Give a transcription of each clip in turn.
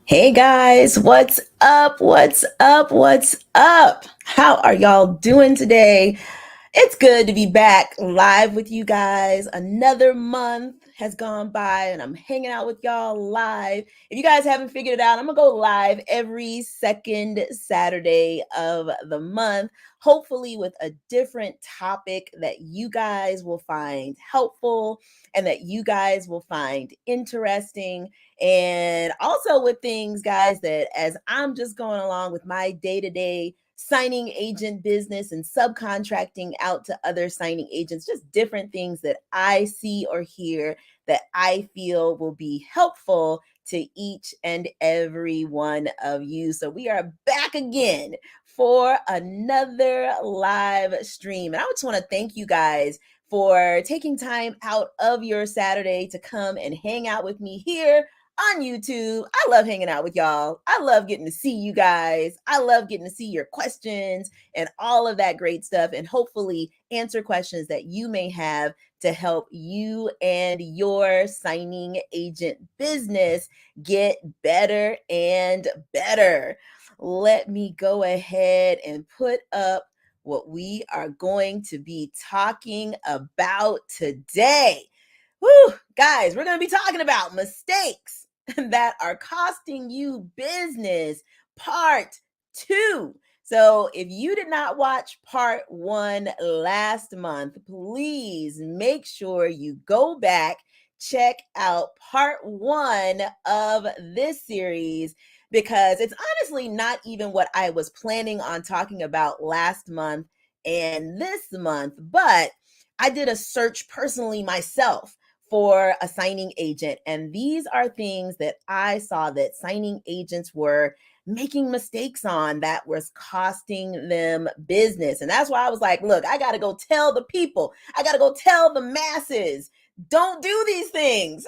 Hey guys, what's up? What's up? What's up? How are y'all doing today? It's good to be back live with you guys. Another month has gone by and I'm hanging out with y'all live. If you guys haven't figured it out, I'm going to go live every second Saturday of the month, hopefully with a different topic that you guys will find helpful and that you guys will find interesting. And also with things, guys, that as I'm just going along with my day-to-day signing agent business and subcontracting out to other signing agents, just different things that I see or hear that I feel will be helpful to each and every one of you. So we are back again for another live stream. And I just want to thank you guys for taking time out of your Saturday to come and hang out with me here on YouTube. I love hanging out with y'all. I love getting to see you guys. I love getting to see your questions and all of that great stuff, and hopefully answer questions that you may have to help you and your signing agent business get better and better. Let me go ahead and put up what we are going to be talking about today. Whew, guys, we're going to be talking about mistakes that are costing you business, part 2. So if you did not watch part 1 last month, please make sure you go back, check out part 1 of this series, because it's honestly not even what I was planning on talking about last month and this month, but I did a search personally myself for a signing agent. And these are things that I saw that signing agents were making mistakes on that was costing them business. And that's why I was like, look, I got to go tell the people, I got to go tell the masses, don't do these things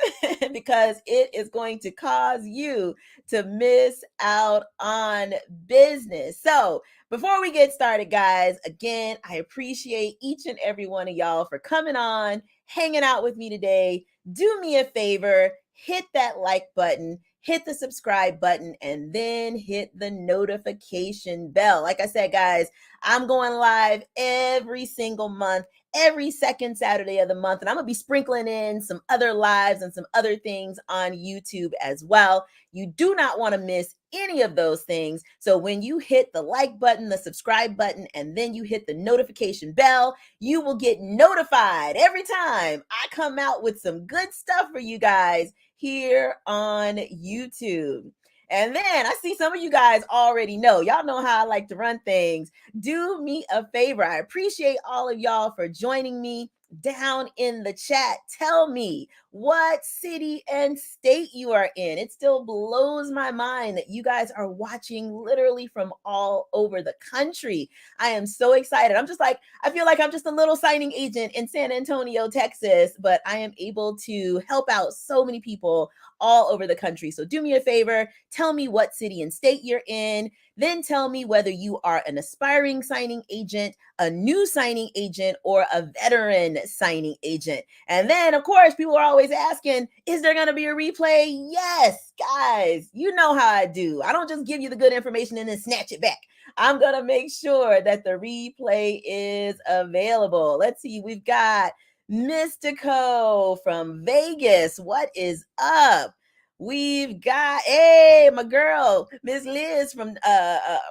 because it is going to cause you to miss out on business. So before we get started, guys, again, I appreciate each and every one of y'all for coming on, hanging out with me today. Do me a favor, hit that like button, hit the subscribe button, and then hit the notification bell. Like I said, guys, I'm going live every single month, every second Saturday of the month, and I'm going to be sprinkling in some other lives and some other things on YouTube as well. You do not want to miss any of those things. So when you hit the like button, the subscribe button, and then you hit the notification bell, you will get notified every time I come out with some good stuff for you guys here on YouTube. And then I see some of you guys already know. Y'all know how I like to run things. Do me a favor. I appreciate all of y'all for joining me down in the chat. Tell me what city and state you are in. It still blows my mind that you guys are watching literally from all over the country. I am so excited. I'm just like, I feel like I'm just a little signing agent in San Antonio, Texas, but I am able to help out so many people all over the country. So do me a favor, tell me what city and state you're in, then tell me whether you are an aspiring signing agent, a new signing agent, or a veteran signing agent. And then, of course, people are always asking, is there going to be a replay? Yes, guys, you know how I do. I don't just give you the good information and then snatch it back. I'm going to make sure that the replay is available. Let's see. We've got Mystico from Vegas. What is up? We've got, hey, my girl, Miss Liz from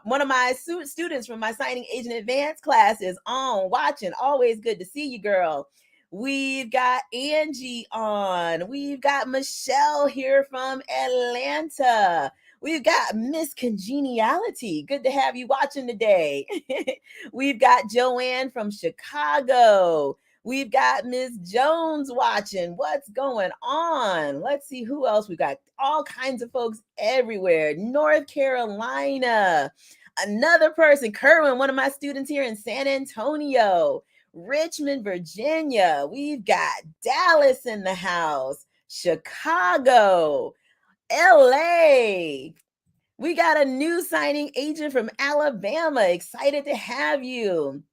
one of my students from my signing agent advanced classes on watching. Always good to see you, girl. We've got Angie on. We've got Michelle here from Atlanta. We've got Miss Congeniality. Good to have you watching today. We've got Joanne from Chicago. We've got Miss Jones watching. What's going on? Let's see who else. We've got all kinds of folks everywhere. North Carolina. Another person, Kerwin, one of my students here in San Antonio. Richmond, Virginia. We've got Dallas in the house. Chicago. LA. We got a new signing agent from Alabama. Excited to have you.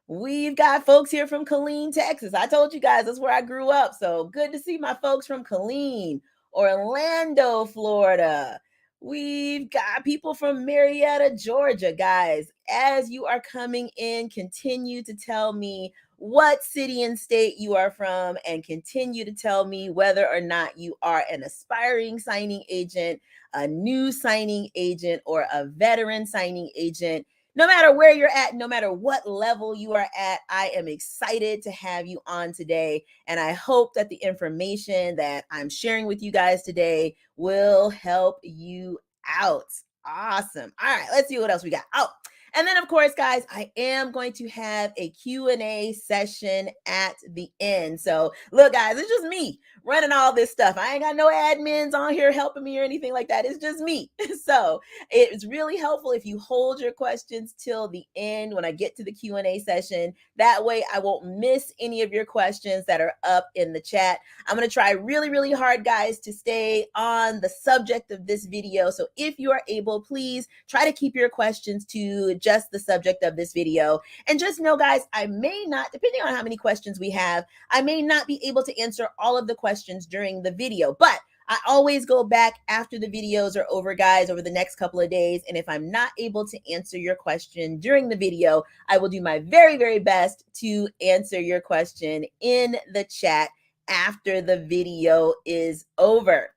We've got folks here from Killeen, Texas. I told you guys that's where I grew up. So good to see my folks from Killeen, Orlando, Florida. We've got people from Marietta, Georgia. Guys, as you are coming in, continue to tell me what city and state you are from and continue to tell me whether or not you are an aspiring signing agent, a new signing agent, or a veteran signing agent. No matter where you're at, no matter what level you are at, I am excited to have you on today. And I hope that the information that I'm sharing with you guys today will help you out. Awesome. All right, let's see what else we got. Oh, and then of course, guys, I am going to have a Q&A session at the end. So look, guys, it's just me running all this stuff. I ain't got no admins on here helping me or anything like that. It's just me. So it's really helpful if you hold your questions till the end when I get to the Q&A session. That way I won't miss any of your questions that are up in the chat. I'm going to try really, really hard, guys, to stay on the subject of this video. So if you are able, please try to keep your questions to just the subject of this video. And just know, guys, I may not, depending on how many questions we have, I may not be able to answer all of the questions during the video, but I always go back after the videos are over, guys, over the next couple of days. And if I'm not able to answer your question during the video, I will do my very, very best to answer your question in the chat after the video is over.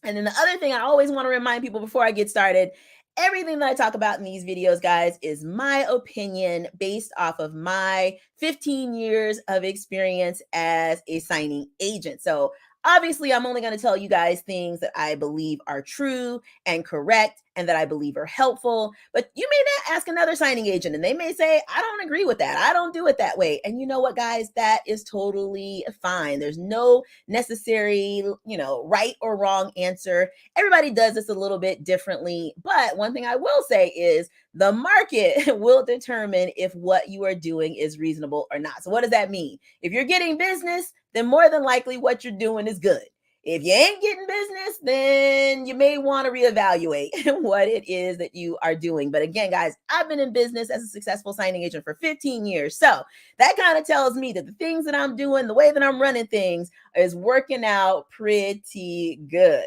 And then the other thing I always want to remind people before I get started, everything that I talk about in these videos, guys, is my opinion based off of my 15 years of experience as a signing agent. So obviously, I'm only going to tell you guys things that I believe are true and correct and that I believe are helpful. But you may not ask another signing agent and they may say, I don't agree with that. I don't do it that way. And you know what, guys? That is totally fine. There's no necessary, right or wrong answer. Everybody does this a little bit differently. But one thing I will say is the market will determine if what you are doing is reasonable or not. So what does that mean? If you're getting business, then more than likely what you're doing is good. If you ain't getting business, then you may want to reevaluate what it is that you are doing. But again, guys, I've been in business as a successful signing agent for 15 years. So that kind of tells me that the things that I'm doing, the way that I'm running things is working out pretty good.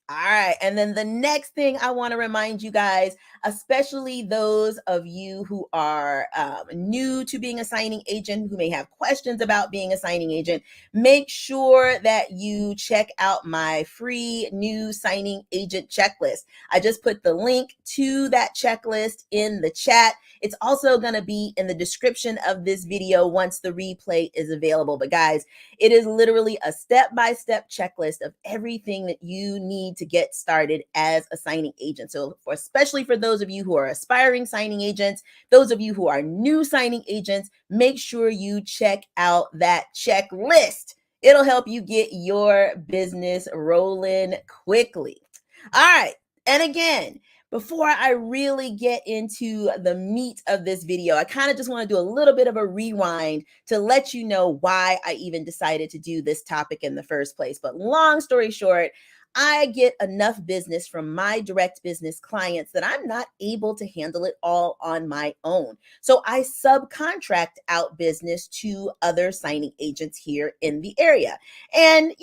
All right. And then the next thing I want to remind you guys, especially those of you who are new to being a signing agent, who may have questions about being a signing agent, make sure that you check out my free new signing agent checklist. I just put the link to that checklist in the chat. It's also going to be in the description of this video once the replay is available. But guys, it is literally a step-by-step checklist of everything that you need to get started as a signing agent. So especially for those of you who are aspiring signing agents, those of you who are new signing agents, make sure you check out that checklist. It'll help you get your business rolling quickly. All right. And again, before I really get into the meat of this video, I kind of just want to do a little bit of a rewind to let you know why I even decided to do this topic in the first place. But long story short, I get enough business from my direct business clients that I'm not able to handle it all on my own. So I subcontract out business to other signing agents here in the area. And,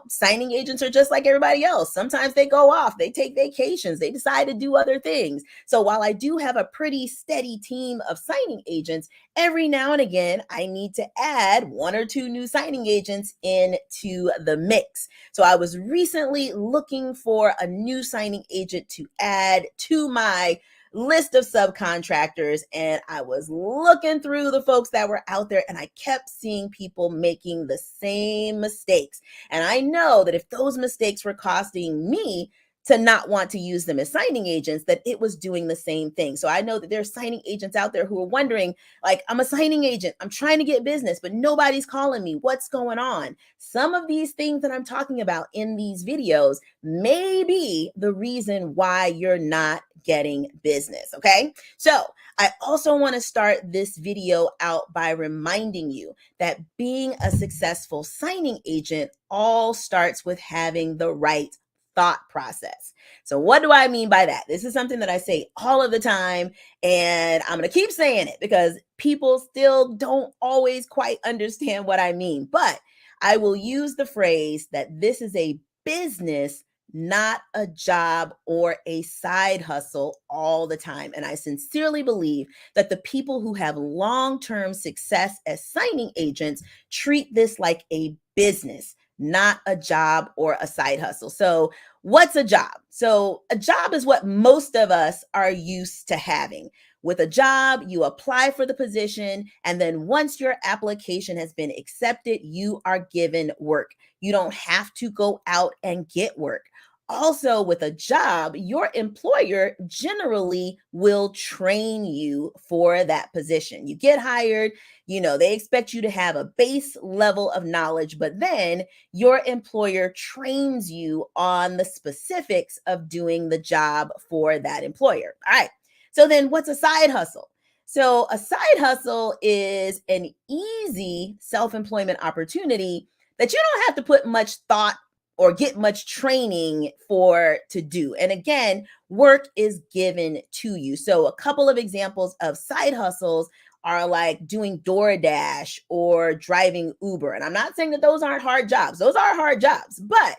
signing agents are just like everybody else. Sometimes they go off, they take vacations, they decide to do other things. So while I do have a pretty steady team of signing agents, every now and again, I need to add one or two new signing agents into the mix. So I was recently looking for a new signing agent to add to my list of subcontractors, and I was looking through the folks that were out there, and I kept seeing people making the same mistakes. And I know that if those mistakes were costing me to not want to use them as signing agents, that it was doing the same thing. So I know that there's signing agents out there who are wondering, like, I'm a signing agent, I'm trying to get business, but nobody's calling me. What's going on? Some of these things that I'm talking about in these videos may be the reason why you're not getting business. Okay. So I also want to start this video out by reminding you that being a successful signing agent all starts with having the right thought process. So what do I mean by that? This is something that I say all of the time, and I'm going to keep saying it because people still don't always quite understand what I mean. But I will use the phrase that this is a business, not a job or a side hustle all the time. And I sincerely believe that the people who have long-term success as signing agents treat this like a business, not a job or a side hustle. So what's a job? So a job is what most of us are used to having. With a job, you apply for the position, and then once your application has been accepted, you are given work. You don't have to go out and get work. Also, with a job, your employer generally will train you for that position. You get hired, they expect you to have a base level of knowledge, but then your employer trains you on the specifics of doing the job for that employer. All right. So then what's a side hustle? So a side hustle is an easy self-employment opportunity that you don't have to put much thought or get much training for to do. And again, work is given to you. So a couple of examples of side hustles are like doing DoorDash or driving Uber. And I'm not saying that those aren't hard jobs. Those are hard jobs, but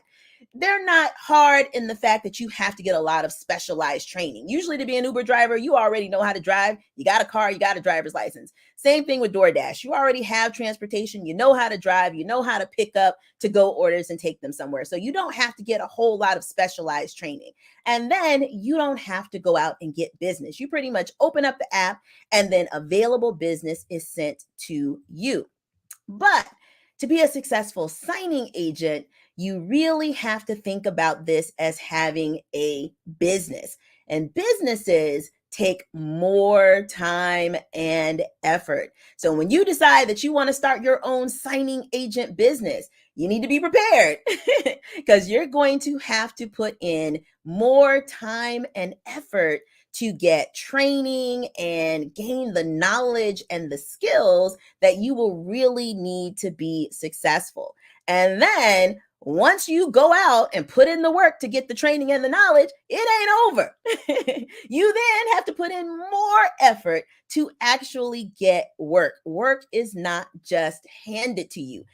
they're not hard in the fact that you have to get a lot of specialized training. Usually to be an Uber driver, you already know how to drive. You got a car, you got a driver's license. Same thing with DoorDash. You already have transportation. You know how to drive. You know how to pick up to-go orders and take them somewhere. So you don't have to get a whole lot of specialized training. And then you don't have to go out and get business. You pretty much open up the app and then available business is sent to you. But to be a successful signing agent, you really have to think about this as having a business. And businesses take more time and effort. So when you decide that you want to start your own signing agent business, you need to be prepared because you're going to have to put in more time and effort to get training and gain the knowledge and the skills that you will really need to be successful. And then once you go out and put in the work to get the training and the knowledge, it ain't over. You then have to put in more effort to actually get work. Work is not just handed to you.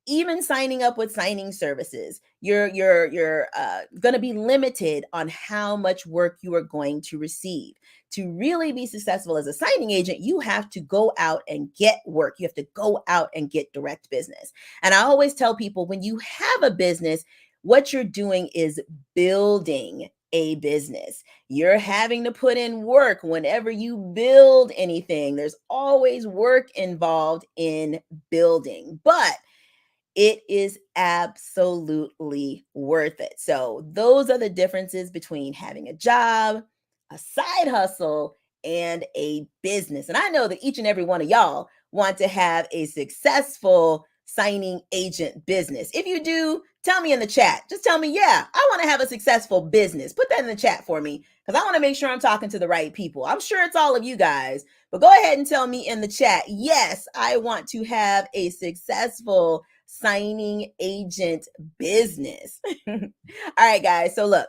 Even signing up with signing services, you're going to be limited on how much work you are going to receive. To really be successful as a signing agent, you have to go out and get work. You have to go out and get direct business. And I always tell people, when you have a business, what you're doing is building a business. You're having to put in work whenever you build anything. There's always work involved in building, but it is absolutely worth it. So those are the differences between having a job, a side hustle, and a business. And I know that each and every one of y'all want to have a successful signing agent business. If you do, tell me in the chat. Just tell me, yeah, I want to have a successful business. Put that in the chat for me because I want to make sure I'm talking to the right people. I'm sure it's all of you guys, but go ahead and tell me in the chat, yes, I want to have a successful signing agent business. All right, guys. So look,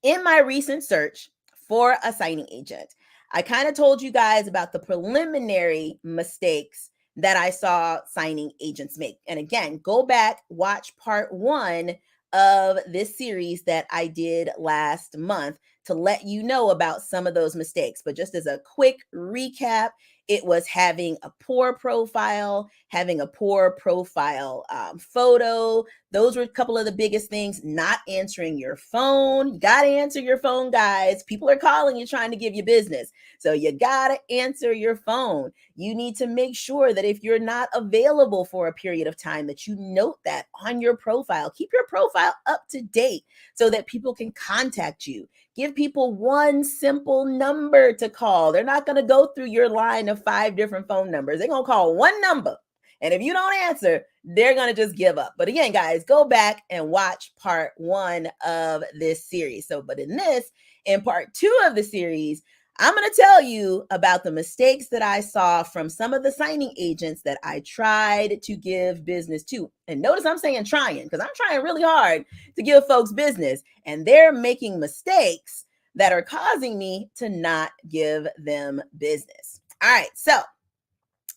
in my recent search for a signing agent, I kind of told you guys about the preliminary mistakes that I saw signing agents make. And again, go back, watch part 1 of this series that I did last month to let you know about some of those mistakes. But just as a quick recap, it was having a poor profile, having a poor profile photo. Those were a couple of the biggest things. Not answering your phone. You got to answer your phone, guys. People are calling you trying to give you business. So you got to answer your phone. You need to make sure that if you're not available for a period of time, that you note that on your profile. Keep your profile up to date so that people can contact you. Give people one simple number to call. They're not going to go through your line of 5 different phone numbers. They're going to call one number. And if you don't answer, they're going to just give up. But again, guys, go back and watch part 1 of this series. But in part 2 of the series, I'm going to tell you about the mistakes that I saw from some of the signing agents that I tried to give business to. And notice I'm saying trying, because I'm trying really hard to give folks business, and they're making mistakes that are causing me to not give them business. All right. So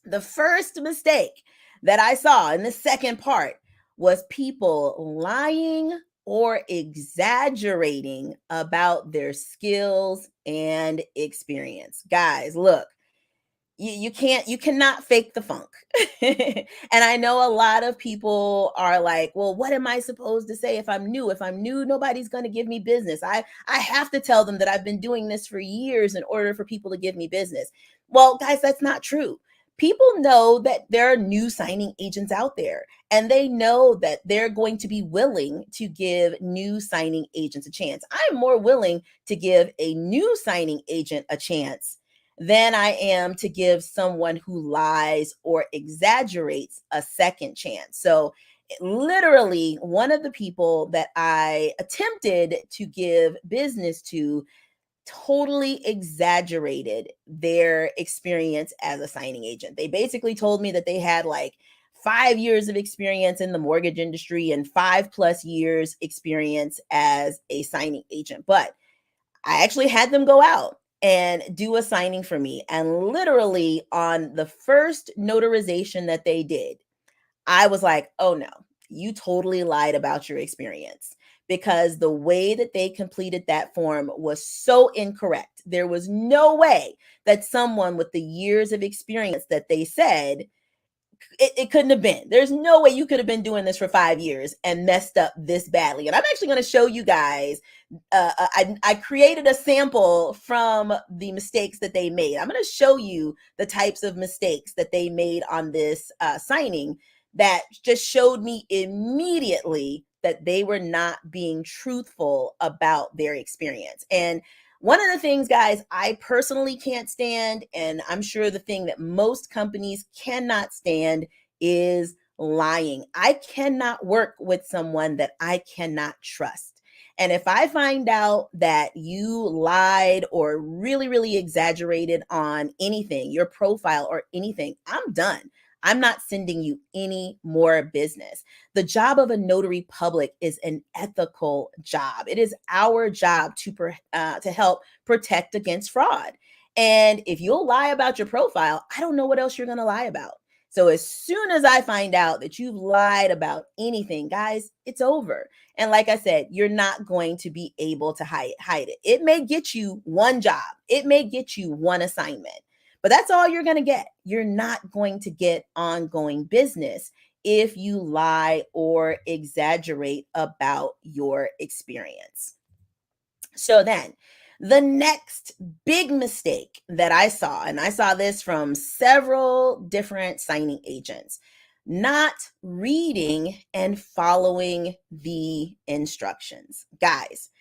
the first mistake that I saw in the second part was people lying or exaggerating about their skills and experience. Guys, look, you cannot fake the funk. And I know a lot of people are like, well, what am I supposed to say if I'm new? If I'm new, nobody's going to give me business. I have to tell them that I've been doing this for years in order for people to give me business. Well, guys, that's not true. People know that there are new signing agents out there, and they know that they're going to be willing to give new signing agents a chance. I'm more willing to give a new signing agent a chance than I am to give someone who lies or exaggerates a second chance. So, literally, one of the people that I attempted to give business to totally exaggerated their experience as a signing agent. They basically told me that they had like 5 years of experience in the mortgage industry and 5+ years experience as a signing agent. But I actually had them go out and do a signing for me. And literally on the first notarization that they did, I was like, oh no, you totally lied about your experience, because the way that they completed that form was so incorrect. There was no way that someone with the years of experience that they said, it couldn't have been. There's no way you could have been doing this for 5 years and messed up this badly. And I'm actually going to show you guys. I created a sample from the mistakes that they made. I'm going to show you the types of mistakes that they made on this signing that just showed me immediately that they were not being truthful about their experience. And one of the things, guys, I personally can't stand, and I'm sure the thing that most companies cannot stand, is lying. I cannot work with someone that I cannot trust. And if I find out that you lied or really, really exaggerated on anything, your profile or anything, I'm done. I'm not sending you any more business. The job of a notary public is an ethical job. It is our job to help protect against fraud. And if you'll lie about your profile, I don't know what else you're going to lie about. So as soon as I find out that you've lied about anything, guys, it's over. And like I said, you're not going to be able to hide it. It may get you one job. It may get you one assignment. But that's all you're going to get. You're not going to get ongoing business if you lie or exaggerate about your experience. So then, the next big mistake that I saw, and I saw this from several different signing agents, not reading and following the instructions. Guys,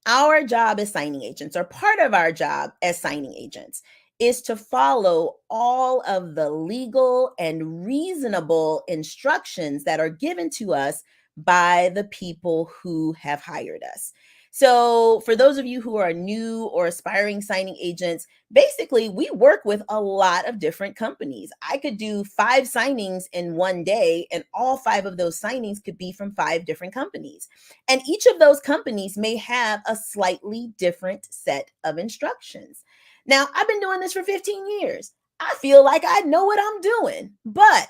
our job as signing agents, or part of our job as signing agents, is to follow all of the legal and reasonable instructions that are given to us by the people who have hired us. So, for those of you who are new or aspiring signing agents, basically, we work with a lot of different companies. I could do 5 signings in one day, and all 5 of those signings could be from 5 different companies. And each of those companies may have a slightly different set of instructions. Now, I've been doing this for 15 years. I feel like I know what I'm doing, but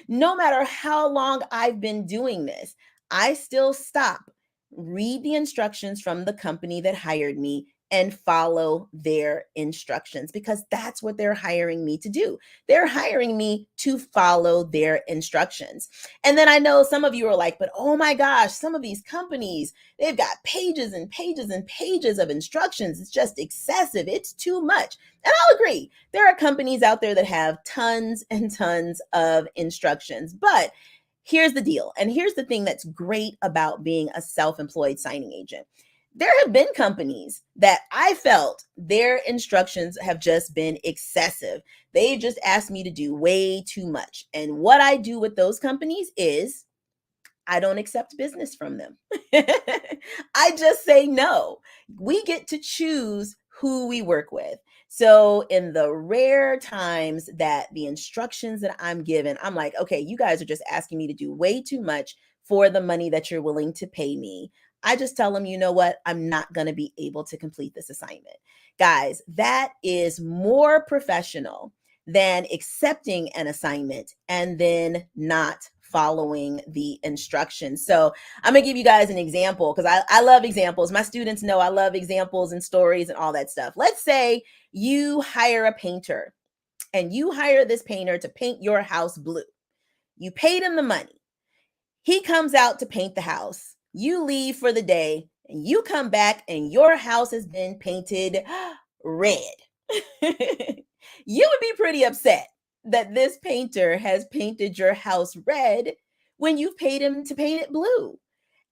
no matter how long I've been doing this, I still stop, read the instructions from the company that hired me, and follow their instructions because that's what they're hiring me to do. They're hiring me to follow their instructions. And then I know some of you are like, but oh my gosh, some of these companies, they've got pages and pages and pages of instructions. It's just excessive. It's too much. And I'll agree. There are companies out there that have tons and tons of instructions, but here's the deal. And here's the thing that's great about being a self employed signing agent. There have been companies that I felt their instructions have just been excessive. They just asked me to do way too much. And what I do with those companies is I don't accept business from them. I just say no. We get to choose who we work with. So, in the rare times that the instructions that I'm given, I'm like, okay, you guys are just asking me to do way too much for the money that you're willing to pay me. I just tell them, you know what? I'm not going to be able to complete this assignment. Guys, that is more professional than accepting an assignment and then not following the instructions. So I'm gonna give you guys an example because I love examples. My students know I love examples and stories and all that stuff. Let's say you hire a painter and you hire this painter to paint your house blue. You paid him the money. He comes out to paint the house. You leave for the day and you come back and your house has been painted red. You would be pretty upset that this painter has painted your house red when you've paid him to paint it blue.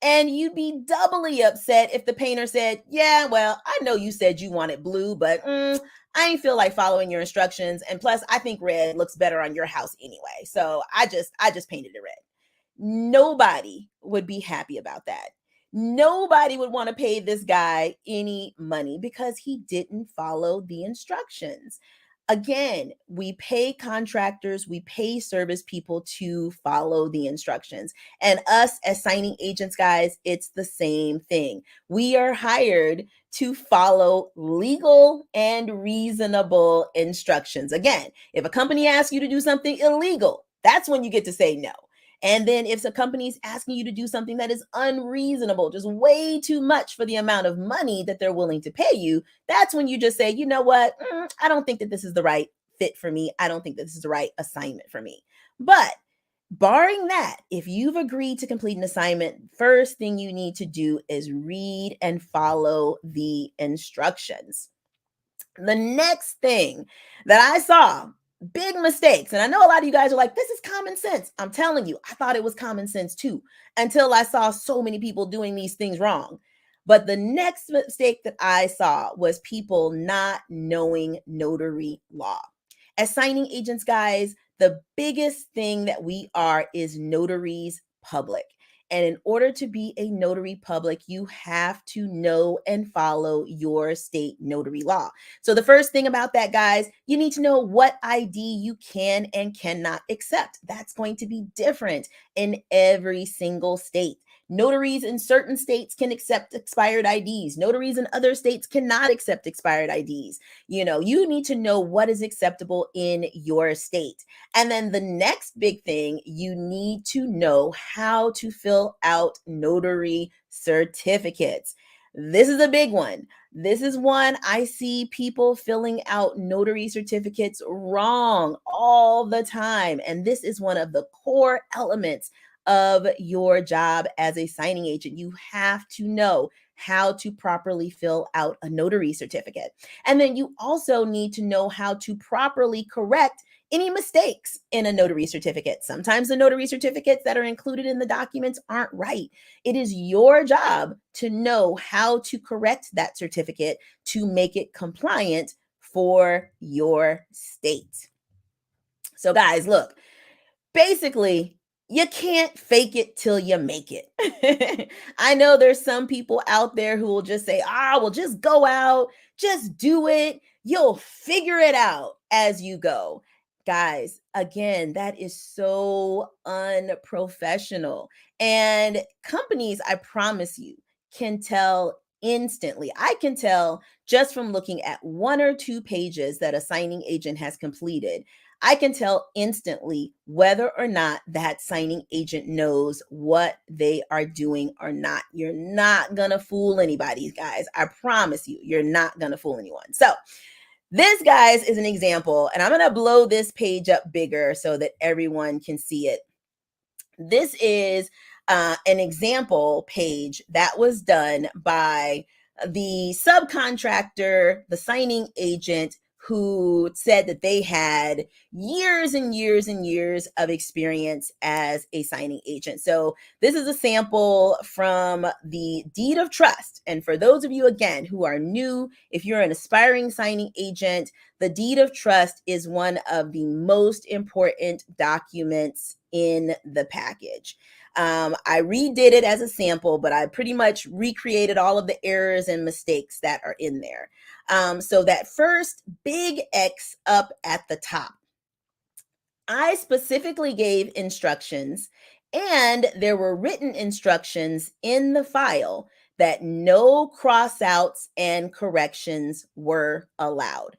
And you'd be doubly upset if the painter said, yeah, well, I know you said you wanted blue, but I ain't feel like following your instructions. And plus, I think red looks better on your house anyway. So I just painted it red. Nobody would be happy about that. Nobody would want to pay this guy any money because he didn't follow the instructions. Again, we pay contractors, we pay service people to follow the instructions. And us as signing agents, guys, it's the same thing. We are hired to follow legal and reasonable instructions. Again, if a company asks you to do something illegal, that's when you get to say no. And then if the company's asking you to do something that is unreasonable, just way too much for the amount of money that they're willing to pay you, that's when you just say, you know what? I don't think that this is the right fit for me. I don't think that this is the right assignment for me. But barring that, if you've agreed to complete an assignment, first thing you need to do is read and follow the instructions. The next thing that I saw, big mistakes, and I know a lot of you guys are like, this is common sense. I'm telling you, I thought it was common sense too, until I saw so many people doing these things wrong. But the next mistake that I saw was people not knowing notary law. As signing agents, guys, the biggest thing that we are is notaries public. And in order to be a notary public, you have to know and follow your state notary law. So, the first thing about that, guys, you need to know what ID you can and cannot accept. That's going to be different in every single state. Notaries in certain states can accept expired IDs. Notaries in other states cannot accept expired IDs. You need to know what is acceptable in your state. And then the next big thing, you need to know how to fill out notary certificates. This is a big one. This is one I see people filling out notary certificates wrong all the time. And this is one of the core elements of your job as a signing agent. You have to know how to properly fill out a notary certificate. And then you also need to know how to properly correct any mistakes in a notary certificate. Sometimes the notary certificates that are included in the documents aren't right. It is your job to know how to correct that certificate to make it compliant for your state. So, guys, look, basically, you can't fake it till you make it. I know there's some people out there who will just say, well, just go out, just do it. You'll figure it out as you go. Guys, again, that is so unprofessional. And companies, I promise you, can tell instantly. I can tell just from looking at one or two pages that a signing agent has completed. I can tell instantly whether or not that signing agent knows what they are doing or not. You're not going to fool anybody, guys. I promise you, you're not going to fool anyone. So, this, guys, is an example, and I'm going to blow this page up bigger so that everyone can see it. This is an example page that was done by the subcontractor, the signing agent, who said that they had years and years and years of experience as a signing agent. So this is a sample from the deed of trust. And for those of you, again, who are new, if you're an aspiring signing agent, the deed of trust is one of the most important documents in the package. I redid it as a sample, but I pretty much recreated all of the errors and mistakes that are in there. So that first big X up at the top, I specifically gave instructions, and there were written instructions in the file that no crossouts and corrections were allowed.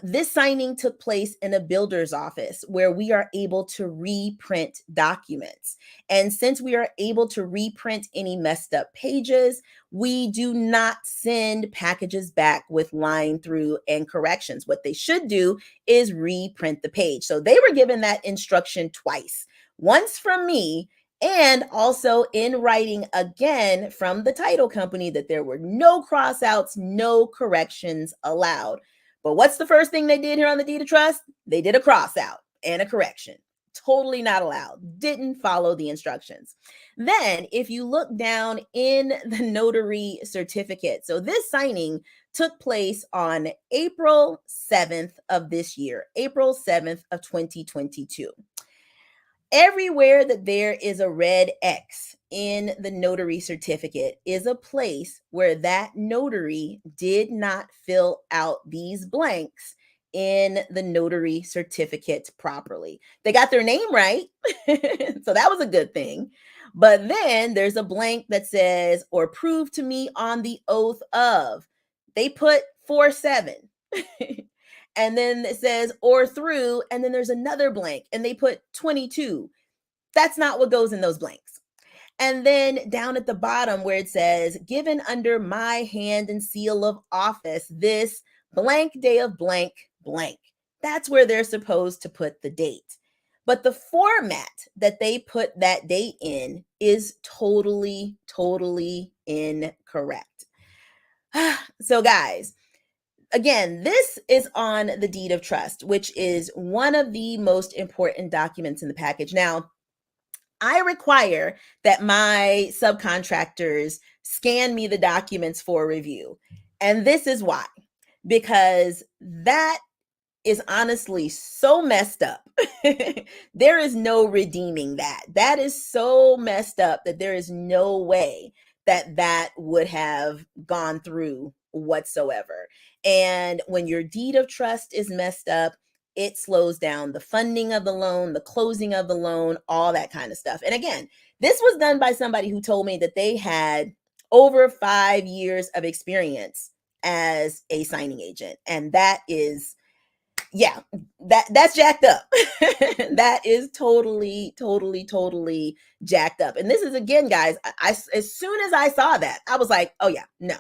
This signing took place in a builder's office where we are able to reprint documents. And since we are able to reprint any messed up pages, we do not send packages back with line through and corrections. What they should do is reprint the page. So they were given that instruction twice, once from me and also in writing again from the title company that there were no crossouts, no corrections allowed. But what's the first thing they did here on the deed of trust? They did a crossout and a correction. Totally not allowed. Didn't follow the instructions. Then, if you look down in the notary certificate, so this signing took place on April 7th of this year, April 7th of 2022. Everywhere that there is a red X in the notary certificate is a place where that notary did not fill out these blanks in the notary certificate properly. They got their name right, so that was a good thing. But then there's a blank that says, or prove to me on the oath of. They put 4-7. And then it says or through, and then there's another blank and they put 22. That's not what goes in those blanks. And then down at the bottom where it says given under my hand and seal of office this blank day of blank blank, that's where they're supposed to put the date. But the format that they put that date in is totally incorrect. So guys, again, this is on the deed of trust, which is one of the most important documents in the package. Now, I require that my subcontractors scan me the documents for review. And this is why, because that is honestly so messed up. There is no redeeming that. That is so messed up that there is no way that that would have gone through whatsoever. And when your deed of trust is messed up, it slows down the funding of the loan, the closing of the loan, all that kind of stuff. And again, this was done by somebody who told me that they had over 5 years of experience as a signing agent. And that is, yeah, that's jacked up. That is totally jacked up. And this is, again, guys, I as soon as I saw that, I was like, oh yeah, no,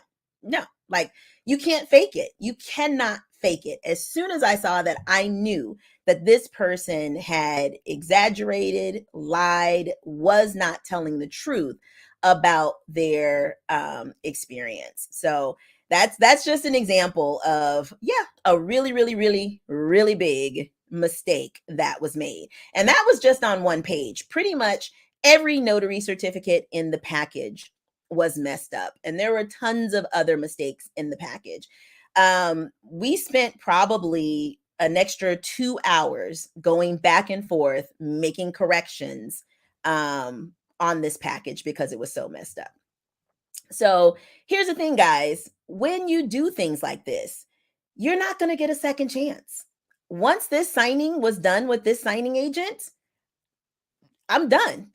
like, you can't fake it. You cannot fake it. As soon as I saw that, I knew that this person had exaggerated, lied, was not telling the truth about their experience. So that's just an example of, a really big mistake that was made. And that was just on one page. Pretty much every notary certificate in the package was messed up. And there were tons of other mistakes in the package. We spent probably an extra 2 hours going back and forth, making corrections on this package because it was so messed up. So here's the thing, guys. When you do things like this, you're not going to get a second chance. Once this signing was done with this signing agent, I'm done.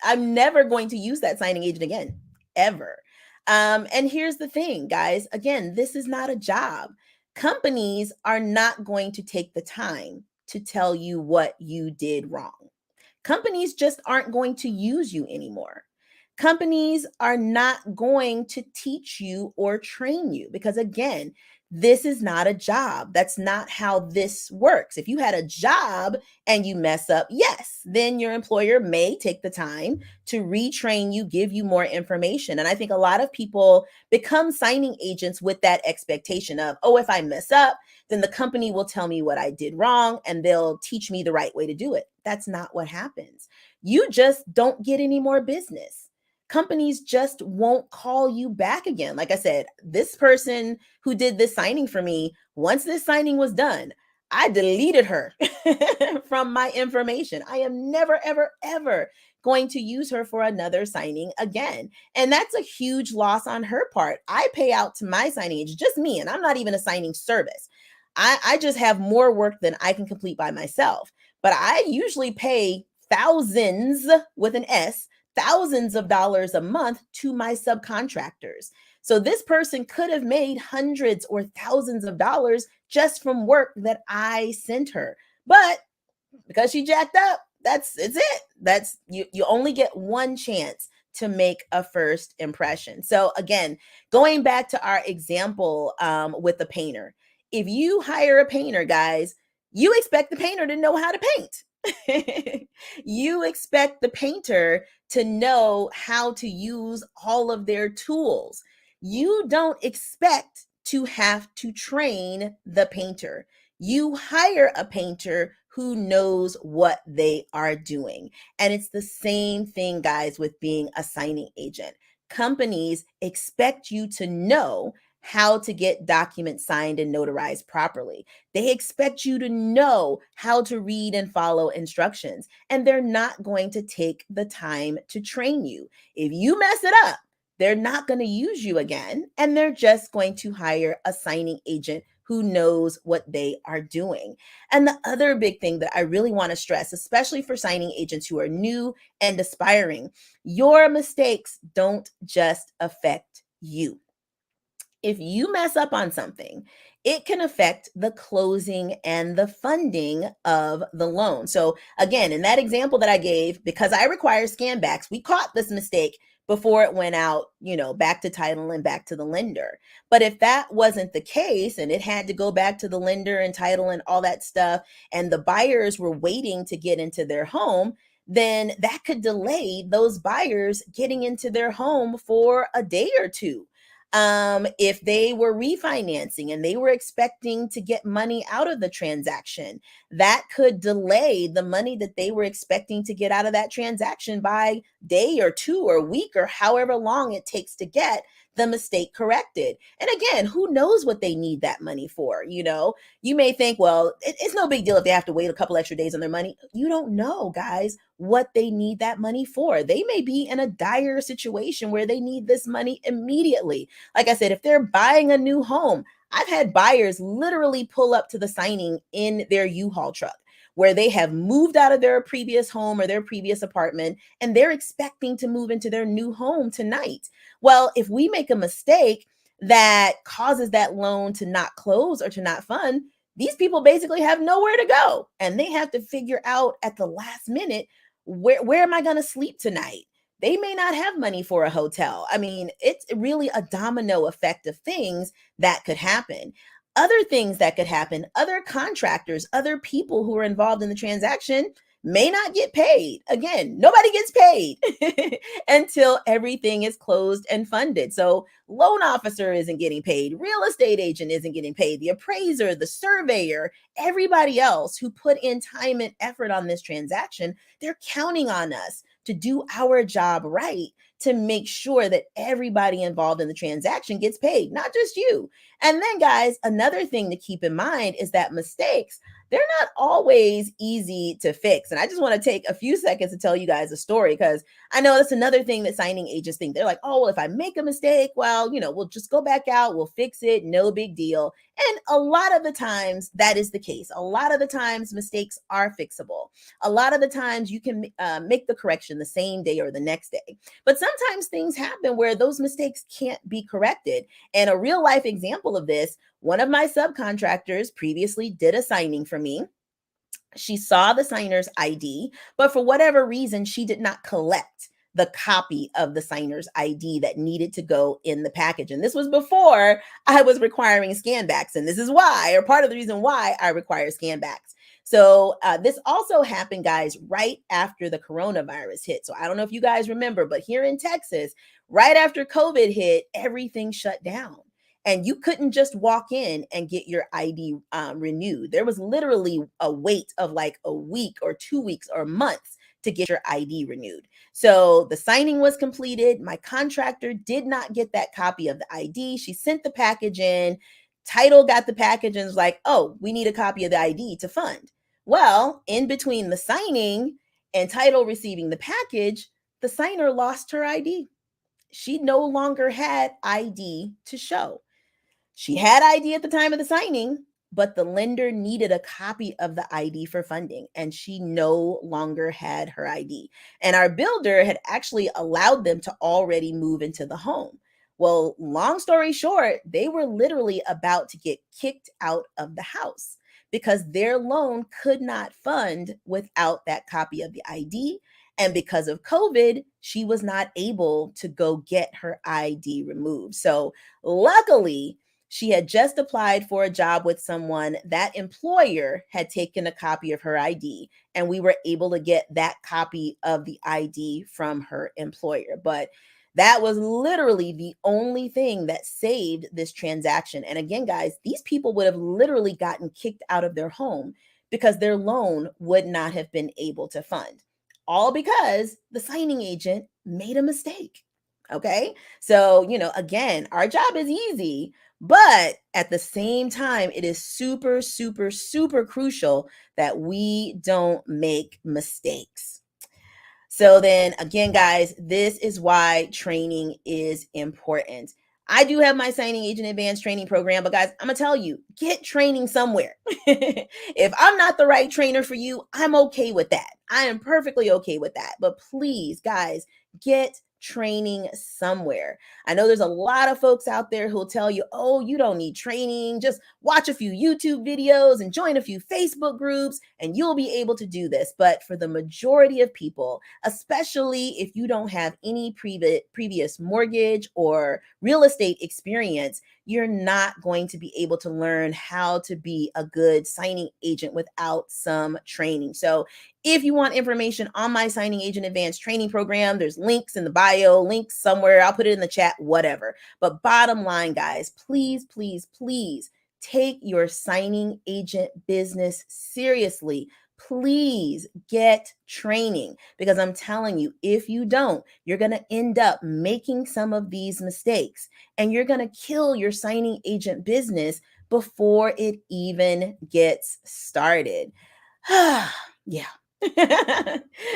I'm never going to use that signing agent again, ever. And here's the thing, guys. Again, this is not a job. Companies are not going to take the time to tell you what you did wrong. Companies just aren't going to use you anymore. Companies are not going to teach you or train you because, again, this is not a job. That's not how this works. If you had a job and you mess up, yes, then your employer may take the time to retrain you, give you more information. And I think a lot of people become signing agents with that expectation of, oh, if I mess up, then the company will tell me what I did wrong and they'll teach me the right way to do it. That's not what happens. You just don't get any more business. Companies just won't call you back again. Like I said, this person who did this signing for me, once this signing was done, I deleted her from my information. I am never, ever, ever going to use her for another signing again. And that's a huge loss on her part. I pay out to my signing agent, just me, and I'm not even a signing service. I just have more work than I can complete by myself. But I usually pay thousands with an S, thousands of dollars a month to my subcontractors. So this person could have made hundreds or thousands of dollars just from work that I sent her. But because she jacked up, it's it. That's you only get one chance to make a first impression. So again, going back to our example with the painter, if you hire a painter, guys, you expect the painter to know how to paint. You expect the painter to know how to use all of their tools. You don't expect to have to train the painter. You hire a painter who knows what they are doing. And it's the same thing, guys, with being a signing agent. Companies expect you to know how to get documents signed and notarized properly. They expect you to know how to read and follow instructions, and they're not going to take the time to train you. If you mess it up, they're not going to use you again, and they're just going to hire a signing agent who knows what they are doing. And the other big thing that I really want to stress, especially for signing agents who are new and aspiring, your mistakes don't just affect you. If you mess up on something, it can affect the closing and the funding of the loan. So again, in that example that I gave, because I require scan backs, we caught this mistake before it went out, back to title and back to the lender. But if that wasn't the case and it had to go back to the lender and title and all that stuff, and the buyers were waiting to get into their home, then that could delay those buyers getting into their home for a day or two. If they were refinancing and they were expecting to get money out of the transaction, that could delay the money that they were expecting to get out of that transaction by day or two or week or however long it takes to get the mistake corrected. And again, who knows what they need that money for? You may think, well, it's no big deal if they have to wait a couple extra days on their money. You don't know, guys, what they need that money for. They may be in a dire situation where they need this money immediately. Like I said, if they're buying a new home, I've had buyers literally pull up to the signing in their U-Haul truck where they have moved out of their previous home or their previous apartment, and they're expecting to move into their new home tonight. Well, if we make a mistake that causes that loan to not close or to not fund, these people basically have nowhere to go, and they have to figure out at the last minute, where am I going to sleep tonight? They may not have money for a hotel. I mean, it's really a domino effect of things that could happen. Other things that could happen, other contractors, other people who are involved in the transaction may not get paid. Again, nobody gets paid until everything is closed and funded. So loan officer isn't getting paid, real estate agent isn't getting paid, the appraiser, the surveyor, everybody else who put in time and effort on this transaction, they're counting on us to do our job right, to make sure that everybody involved in the transaction gets paid, not just you. And then, guys, another thing to keep in mind is that mistakes, they're not always easy to fix. And I just want to take a few seconds to tell you guys a story, because I know that's another thing that signing agents think. They're like, oh, well, if I make a mistake, well, we'll just go back out, we'll fix it, no big deal. And a lot of the times that is the case. A lot of the times mistakes are fixable. A lot of the times you can make the correction the same day or the next day. But sometimes things happen where those mistakes can't be corrected. And a real life example of this, one of my subcontractors previously did a signing for me. She saw the signer's ID, but for whatever reason, she did not collect the copy of the signer's ID that needed to go in the package. And this was before I was requiring scan backs. And this is why, or part of the reason why, I require scan backs. So this also happened, guys, right after the coronavirus hit. So I don't know if you guys remember, but here in Texas, right after COVID hit, everything shut down. And you couldn't just walk in and get your ID renewed. There was literally a wait of like a week or 2 weeks or months to get your ID renewed. So the signing was completed. My contractor did not get that copy of the ID. She sent the package in. Title got the package and was like, oh, we need a copy of the ID to fund. Well, in between the signing and title receiving the package, the signer lost her ID. She no longer had ID to show. She had ID at the time of the signing, but the lender needed a copy of the ID for funding, and she no longer had her ID. And our builder had actually allowed them to already move into the home. Well, long story short, they were literally about to get kicked out of the house because their loan could not fund without that copy of the ID. And because of COVID, she was not able to go get her ID removed. So luckily, she had just applied for a job with someone. That employer had taken a copy of her ID, and we were able to get that copy of the ID from her employer. But that was literally the only thing that saved this transaction. And again, guys, these people would have literally gotten kicked out of their home because their loan would not have been able to fund. All because the signing agent made a mistake. Okay. So, again, our job is easy, but at the same time, it is super, super, super crucial that we don't make mistakes. So then again, guys, this is why training is important. I do have my signing agent advanced training program, but guys, I'm gonna tell you, get training somewhere. If I'm not the right trainer for you, I'm okay with that. I am perfectly okay with that. But please, guys, get training somewhere. I know there's a lot of folks out there who'll tell you, oh, you don't need training. Just watch a few YouTube videos and join a few Facebook groups, and you'll be able to do this. But for the majority of people, especially if you don't have any previous mortgage or real estate experience, you're not going to be able to learn how to be a good signing agent without some training. So if you want information on my signing agent advanced training program, there's links in the bio, links somewhere. I'll put it in the chat, whatever. But bottom line, guys, please, please, please take your signing agent business seriously. Please get training, because I'm telling you, if you don't, you're going to end up making some of these mistakes, and you're going to kill your signing agent business before it even gets started. Yeah.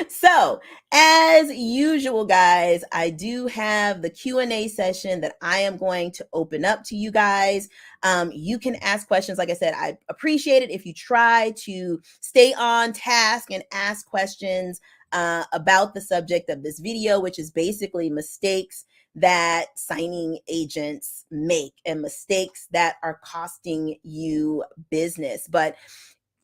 So, as usual, guys, I do have the Q&A session that I am going to open up to you guys. You can ask questions. Like I said, I appreciate it if you try to stay on task and ask questions about the subject of this video, which is basically mistakes that signing agents make and mistakes that are costing you business. But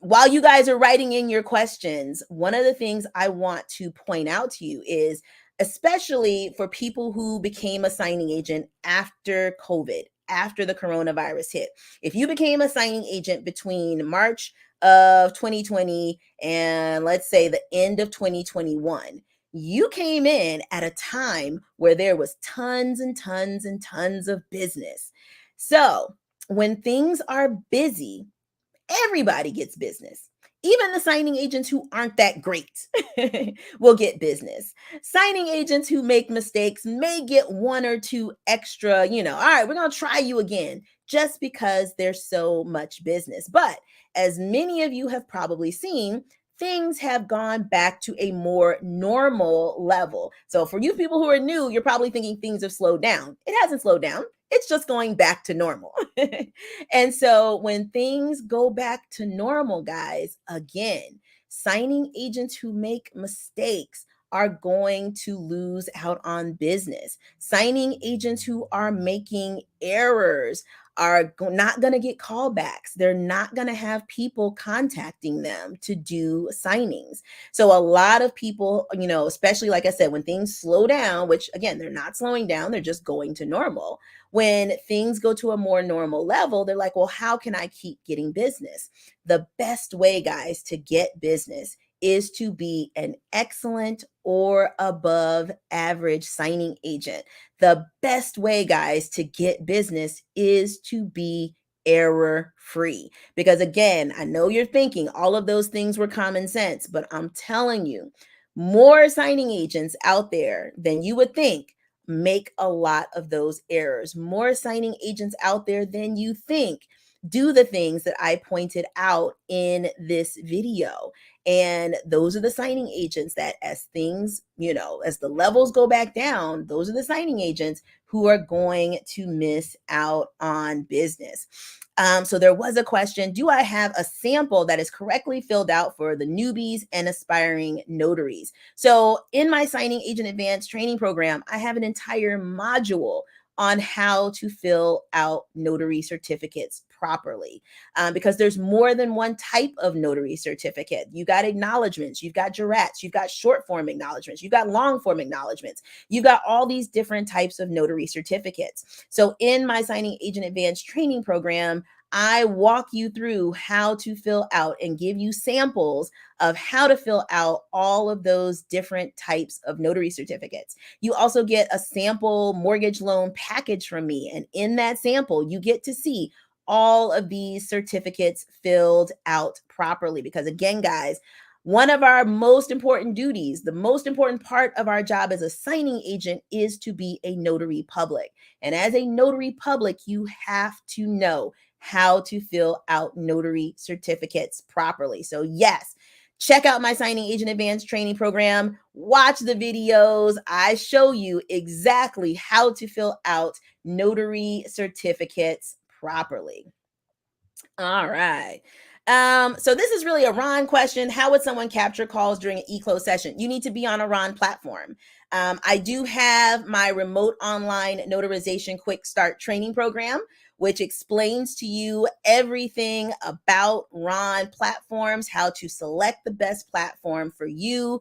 while you guys are writing in your questions, one of the things I want to point out to you is, especially for people who became a signing agent after COVID, after the coronavirus hit. If you became a signing agent between March of 2020 and let's say the end of 2021, you came in at a time where there was tons and tons and tons of business. So when things are busy, everybody gets business. Even the signing agents who aren't that great will get business. Signing agents who make mistakes may get one or two extra, all right, we're going to try you again, just because there's so much business. But as many of you have probably seen, things have gone back to a more normal level. So for you people who are new, you're probably thinking things have slowed down. It hasn't slowed down. It's just going back to normal. And so when things go back to normal, guys, again, signing agents who make mistakes are going to lose out on business. Signing agents who are making errors are not going to get callbacks. They're not going to have people contacting them to do signings. So a lot of people, especially like I said, when things slow down, which again, they're not slowing down, they're just going to normal. When things go to a more normal level, they're like, well, how can I keep getting business? The best way, guys, to get business is to be an excellent or above average signing agent. The best way, guys, to get business is to be error free. Because again, I know you're thinking all of those things were common sense, but I'm telling you, more signing agents out there than you would think make a lot of those errors. More signing agents out there than you think do the things that I pointed out in this video. And those are the signing agents that as things, as the levels go back down, those are the signing agents who are going to miss out on business. So there was a question, do I have a sample that is correctly filled out for the newbies and aspiring notaries? So in my signing agent advanced training program, I have an entire module on how to fill out notary certificates properly, because there's more than one type of notary certificate. You got acknowledgments, you've got jurats, you've got short form acknowledgments, you've got long form acknowledgments, you've got all these different types of notary certificates. So in my signing agent advanced training program, I walk you through how to fill out and give you samples of how to fill out all of those different types of notary certificates. You also get a sample mortgage loan package from me. And in that sample, you get to see all of these certificates filled out properly. Because again, guys, one of our most important duties, the most important part of our job as a signing agent is to be a notary public. And as a notary public, you have to know how to fill out notary certificates properly. So yes, check out my signing agent advanced training program. Watch the videos. I show you exactly how to fill out notary certificates properly. All right. So this is really a Ron question. How would someone capture calls during an e-close session? You need to be on a Ron platform. I do have my remote online notarization quick start training program, which explains to you everything about Ron platforms, how to select the best platform for you.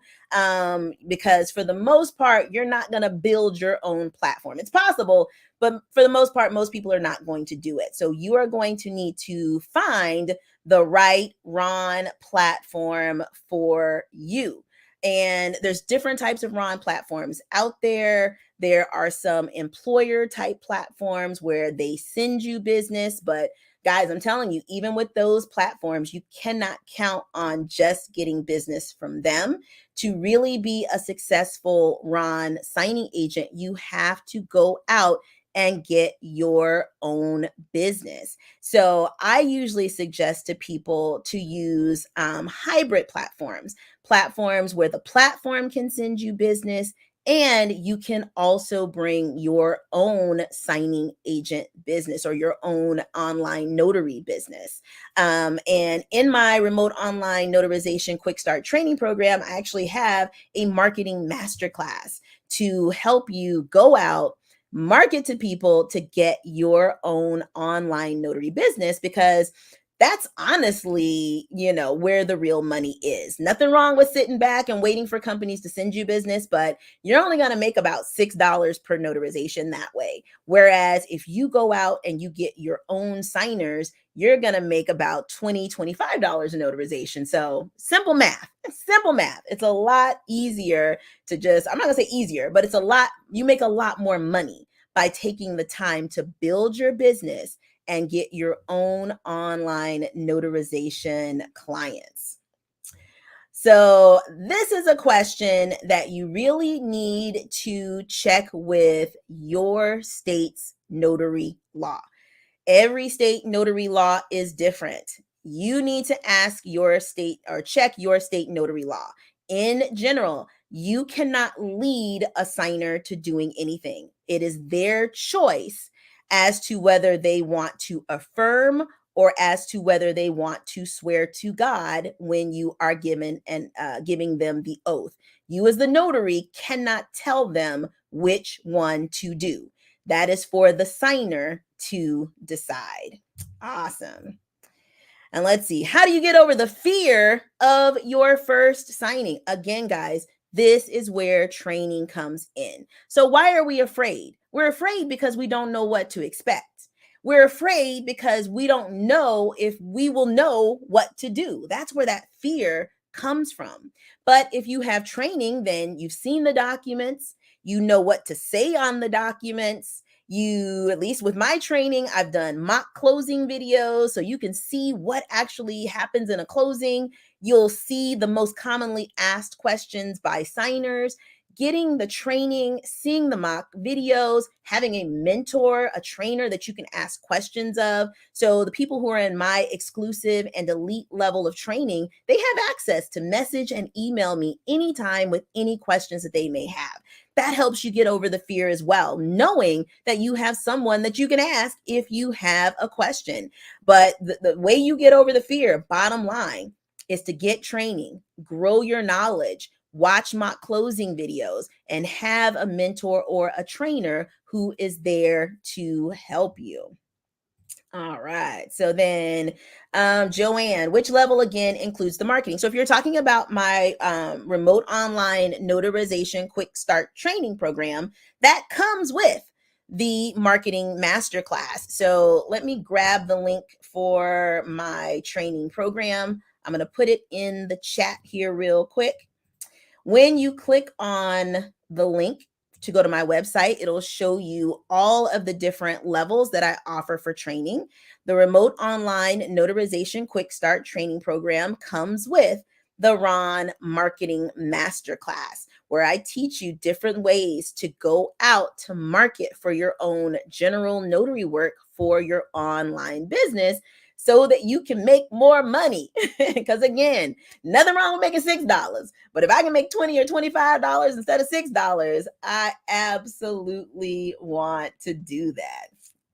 Because for the most part, you're not going to build your own platform. It's possible, but for the most part, most people are not going to do it. So you are going to need to find the right Ron platform for you. And there's different types of Ron platforms out there. There are some employer type platforms where they send you business, but guys, I'm telling you, even with those platforms, you cannot count on just getting business from them. To really be a successful Ron signing agent, you have to go out and get your own business. So I usually suggest to people to use hybrid platforms where the platform can send you business and you can also bring your own signing agent business or your own online notary business. And in my remote online notarization quick start training program, I actually have a marketing masterclass to help you go out, market to people to get your own online notary business, because that's honestly, where the real money is. Nothing wrong with sitting back and waiting for companies to send you business, but you're only going to make about $6 per notarization that way. Whereas if you go out and you get your own signers, you're going to make about $20, $25 a notarization. So simple math. It's a lot easier to just, I'm not going to say easier, but you make a lot more money by taking the time to build your business and get your own online notarization clients. So this is a question that you really need to check with your state's notary law. Every state notary law is different. you need to ask your state or check your state notary law. In general, you cannot lead a signer to doing anything. It is their choice as to whether they want to affirm or as to whether they want to swear to God when you are giving them the oath. You, as the notary, cannot tell them which one to do. That is for the signer to decide. Awesome. And let's see, how do you get over the fear of your first signing? Again, guys, this is where training comes in. So, why are we afraid? We're afraid because we don't know what to expect. We're afraid because we don't know if we will know what to do. That's where that fear comes from. But if you have training, then you've seen the documents, you know what to say on the documents. You, at least with my training, I've done mock closing videos so you can see what actually happens in a closing. You'll see the most commonly asked questions by signers. Getting the training, seeing the mock videos, having a mentor, a trainer that you can ask questions of. So the people who are in my exclusive and elite level of training, they have access to message and email me anytime with any questions that they may have. That helps you get over the fear as well, knowing that you have someone that you can ask if you have a question. But the way you get over the fear, bottom line, is to get training, grow your knowledge, watch mock closing videos, and have a mentor or a trainer who is there to help you. All right. So then, Joanne, which level again includes the marketing? So if you're talking about my remote online notarization quick start training program, that comes with the marketing masterclass. So let me grab the link for my training program. I'm going to put it in the chat here real quick. When you click on the link to go to my website, it'll show you all of the different levels that I offer for training. The remote online notarization quick start training program comes with the Ron Marketing Masterclass, where I teach you different ways to go out to market for your own general notary work for your online business so that you can make more money. Because again, nothing wrong with making $6. But if I can make $20 or $25 instead of $6, I absolutely want to do that.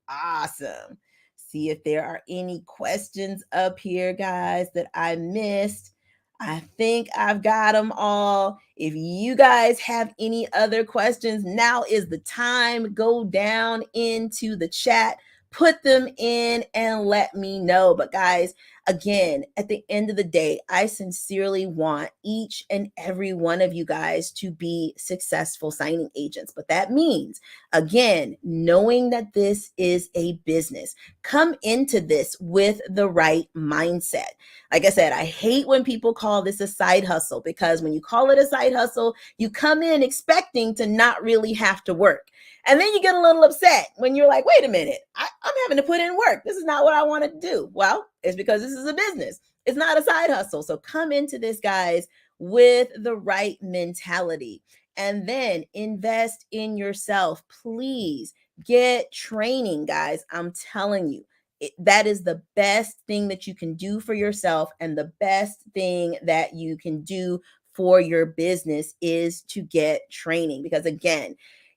Awesome. See if there are any questions up here, guys, that I missed. I think I've got them all. If you guys have any other questions, now is the time. Go down into the chat, put them in, and let me know. But guys, again, at the end of the day, I sincerely want each and every one of you guys to be successful signing agents. But that means, again, knowing that this is a business. Come into this with the right mindset. Like I said, I hate when people call this a side hustle, because when you call it a side hustle, you come in expecting to not really have to work. And then you get a little upset when you're like, wait a minute, I'm having to put in work. This is not what I want to do. Well, it's because this is a business. It's not a side hustle. So come into this, guys, with the right mentality, and then invest in yourself. Please get training, guys. I'm telling you, that is the best thing that you can do for yourself, and the best thing that you can do for your business is to get training, because again,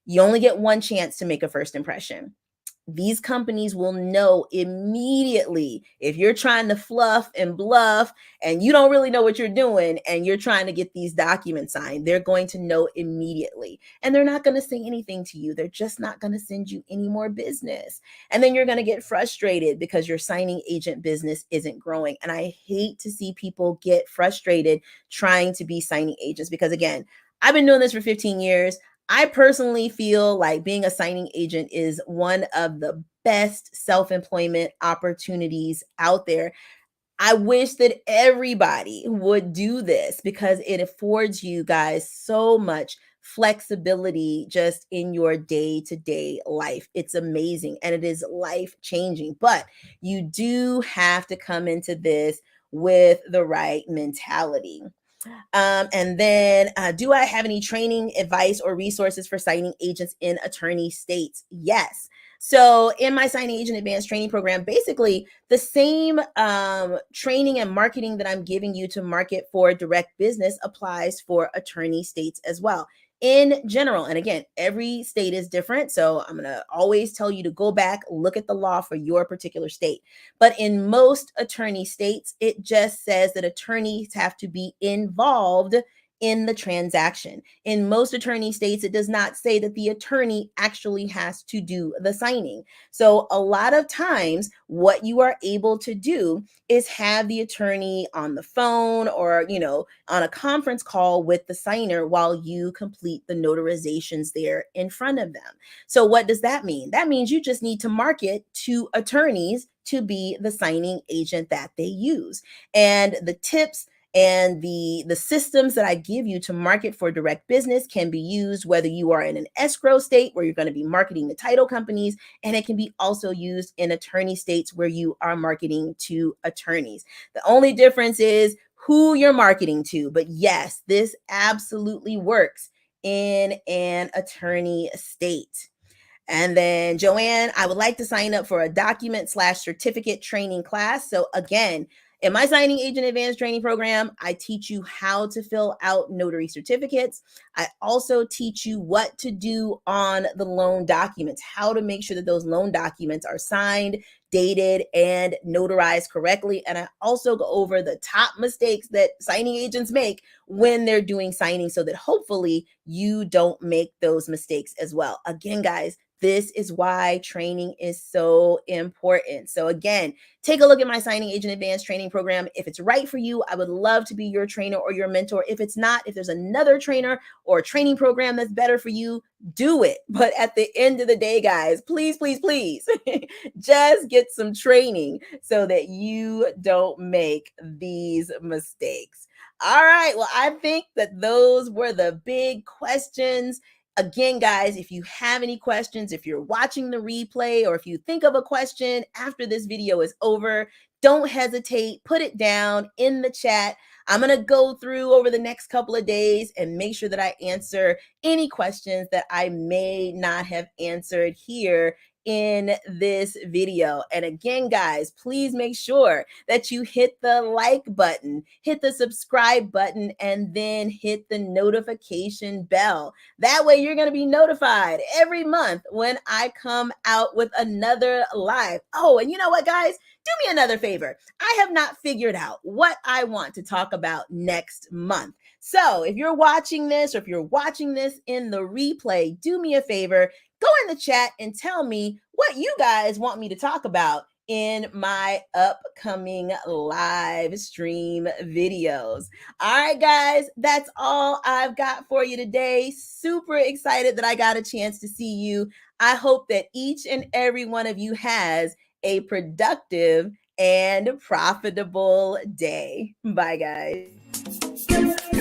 you only get one chance to make a first impression. These companies will know immediately if you're trying to fluff and bluff and you don't really know what you're doing and you're trying to get these documents signed. They're going to know immediately, and they're not going to say anything to you. They're just not going to send you any more business. And then you're going to get frustrated because your signing agent business isn't growing. And I hate to see people get frustrated trying to be signing agents, because again, I've been doing this for 15 years. I personally feel like being a signing agent is one of the best self-employment opportunities out there. I wish that everybody would do this, because it affords you guys so much flexibility just in your day-to-day life. It's amazing, and it is life-changing. But you do have to come into this with the right mentality. And then, do I have any training, advice, or resources for signing agents in attorney states? Yes. So, in my signing agent advanced training program, basically the same training and marketing that I'm giving you to market for direct business applies for attorney states as well. In general, and again, every state is different. So, I'm going to always tell you to go back, look at the law for your particular state. But in most attorney states, it just says that attorneys have to be involved in the transaction. In most attorney states, it does not say that the attorney actually has to do the signing. So a lot of times, what you are able to do is have the attorney on the phone or, on a conference call with the signer while you complete the notarizations there in front of them. So what does that mean? That means you just need to market to attorneys to be the signing agent that they use. And the tips and the systems that I give you to market for direct business can be used whether you are in an escrow state where you're going to be marketing the title companies, and it can be also used in attorney states where you are marketing to attorneys. The only difference is who you're marketing to. But yes, this absolutely works in an attorney state. And then, Joanne, I would like to sign up for a document/certificate training class. So again, in my signing agent advanced training program, I teach you how to fill out notary certificates. I also teach you what to do on the loan documents, how to make sure that those loan documents are signed, dated, and notarized correctly. And I also go over the top mistakes that signing agents make when they're doing signing so that hopefully you don't make those mistakes as well. Again, guys, this is why training is so important. So again, take a look at my signing agent advanced training program. If it's right for you, I would love to be your trainer or your mentor. If it's not, if there's another trainer or training program that's better for you, do it. But at the end of the day, guys, please, please, please, just get some training so that you don't make these mistakes. All right. Well, I think that those were the big questions. Again, guys, if you have any questions, if you're watching the replay, or if you think of a question after this video is over, don't hesitate. Put it down in the chat. I'm going to go through over the next couple of days and make sure that I answer any questions that I may not have answered here in this video. And again, guys, please make sure that you hit the like button, hit the subscribe button, and then hit the notification bell. That way you're going to be notified every month when I come out with another live. Oh, and you know what, guys? Do me another favor. I have not figured out what I want to talk about next month. So if you're watching this, or if you're watching this in the replay, do me a favor, go in the chat and tell me what you guys want me to talk about in my upcoming live stream videos. All right, guys, that's all I've got for you today. Super excited that I got a chance to see you. I hope that each and every one of you has a productive and profitable day. Bye, guys.